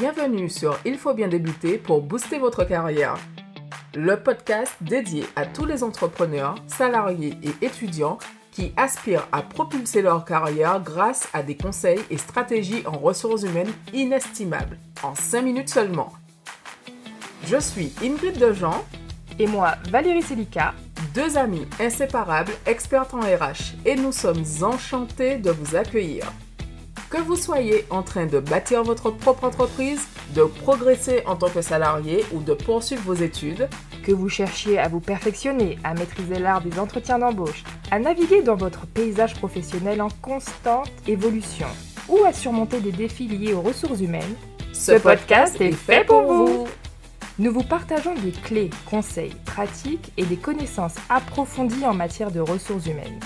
Bienvenue sur Il faut bien débuter pour booster votre carrière. Le podcast dédié à tous les entrepreneurs, salariés et étudiants qui aspirent à propulser leur carrière grâce à des conseils et stratégies en ressources humaines inestimables, en 5 minutes seulement. Je suis Ingrid Dejean et moi Valérie Selika, deux amies inséparables, expertes en RH, et nous sommes enchantés de vous accueillir. Que vous soyez en train de bâtir votre propre entreprise, de progresser en tant que salarié ou de poursuivre vos études, que vous cherchiez à vous perfectionner, à maîtriser l'art des entretiens d'embauche, à naviguer dans votre paysage professionnel en constante évolution ou à surmonter des défis liés aux ressources humaines, ce podcast est fait pour vous. Nous vous partageons des clés, conseils, pratiques et des connaissances approfondies en matière de ressources humaines.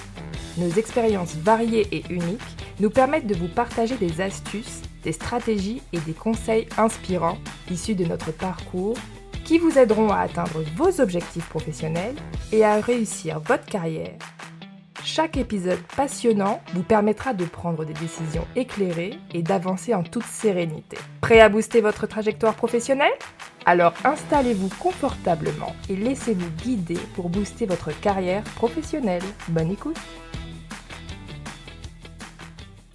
Nos expériences variées et uniques nous permettent de vous partager des astuces, des stratégies et des conseils inspirants issus de notre parcours qui vous aideront à atteindre vos objectifs professionnels et à réussir votre carrière. Chaque épisode passionnant vous permettra de prendre des décisions éclairées et d'avancer en toute sérénité. Prêt à booster votre trajectoire professionnelle ? Alors installez-vous confortablement et laissez-vous guider pour booster votre carrière professionnelle. Bonne écoute!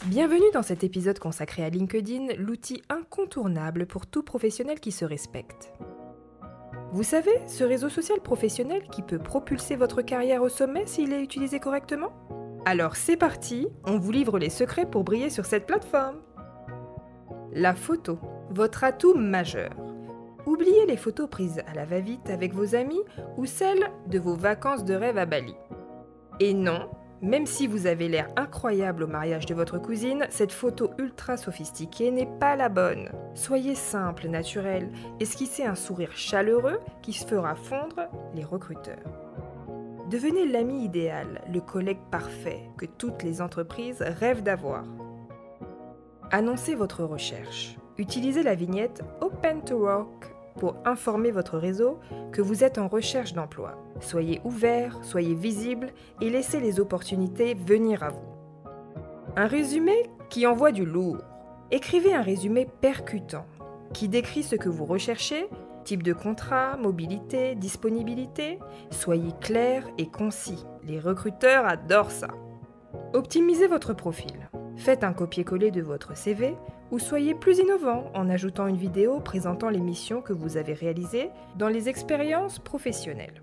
Bienvenue dans cet épisode consacré à LinkedIn, l'outil incontournable pour tout professionnel qui se respecte. Vous savez, ce réseau social professionnel qui peut propulser votre carrière au sommet s'il est utilisé correctement ? Alors c'est parti, on vous livre les secrets pour briller sur cette plateforme. La photo, votre atout majeur. Oubliez les photos prises à la va-vite avec vos amis ou celles de vos vacances de rêve à Bali. Et non, même si vous avez l'air incroyable au mariage de votre cousine, cette photo ultra sophistiquée n'est pas la bonne. Soyez simple, naturel, esquissez un sourire chaleureux qui se fera fondre les recruteurs. Devenez l'ami idéal, le collègue parfait que toutes les entreprises rêvent d'avoir. Annoncez votre recherche. Utilisez la vignette Open to Work pour informer votre réseau que vous êtes en recherche d'emploi. Soyez ouvert, soyez visible et laissez les opportunités venir à vous. Un résumé qui envoie du lourd. Écrivez un résumé percutant qui décrit ce que vous recherchez, type de contrat, mobilité, disponibilité. Soyez clair et concis. Les recruteurs adorent ça. Optimisez votre profil. Faites un copier-coller de votre CV ou soyez plus innovant en ajoutant une vidéo présentant les missions que vous avez réalisées dans les expériences professionnelles.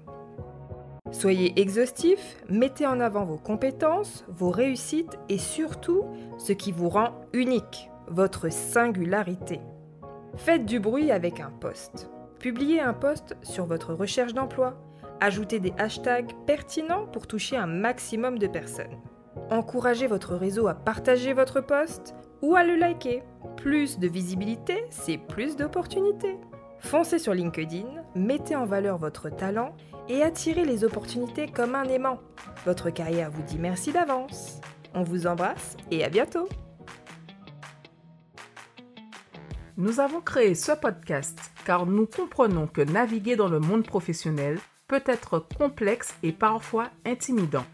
Soyez exhaustif, mettez en avant vos compétences, vos réussites et surtout ce qui vous rend unique, votre singularité. Faites du bruit avec un post. Publiez un post sur votre recherche d'emploi. Ajoutez des hashtags pertinents pour toucher un maximum de personnes. Encouragez votre réseau à partager votre post ou à le liker. Plus de visibilité, c'est plus d'opportunités. Foncez sur LinkedIn, mettez en valeur votre talent et attirez les opportunités comme un aimant. Votre carrière vous dit merci d'avance. On vous embrasse et à bientôt. Nous avons créé ce podcast car nous comprenons que naviguer dans le monde professionnel peut être complexe et parfois intimidant.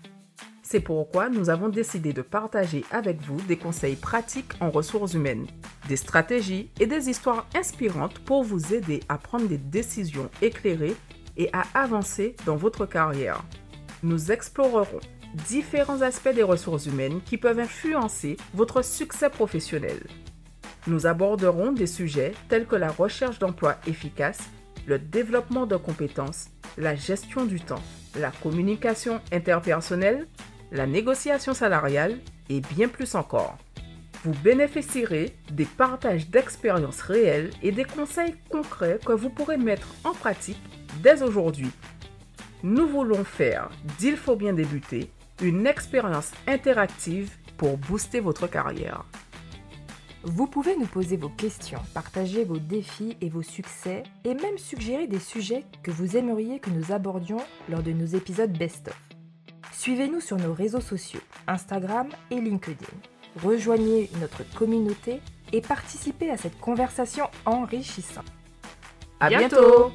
C'est pourquoi nous avons décidé de partager avec vous des conseils pratiques en ressources humaines, des stratégies et des histoires inspirantes pour vous aider à prendre des décisions éclairées et à avancer dans votre carrière. Nous explorerons différents aspects des ressources humaines qui peuvent influencer votre succès professionnel. Nous aborderons des sujets tels que la recherche d'emploi efficace, le développement de compétences, la gestion du temps, la communication interpersonnelle, la négociation salariale et bien plus encore. Vous bénéficierez des partages d'expériences réelles et des conseils concrets que vous pourrez mettre en pratique dès aujourd'hui. Nous voulons faire d'Il faut bien débuter une expérience interactive pour booster votre carrière. Vous pouvez nous poser vos questions, partager vos défis et vos succès et même suggérer des sujets que vous aimeriez que nous abordions lors de nos épisodes best-of. Suivez-nous sur nos réseaux sociaux, Instagram et LinkedIn. Rejoignez notre communauté et participez à cette conversation enrichissante. À bientôt!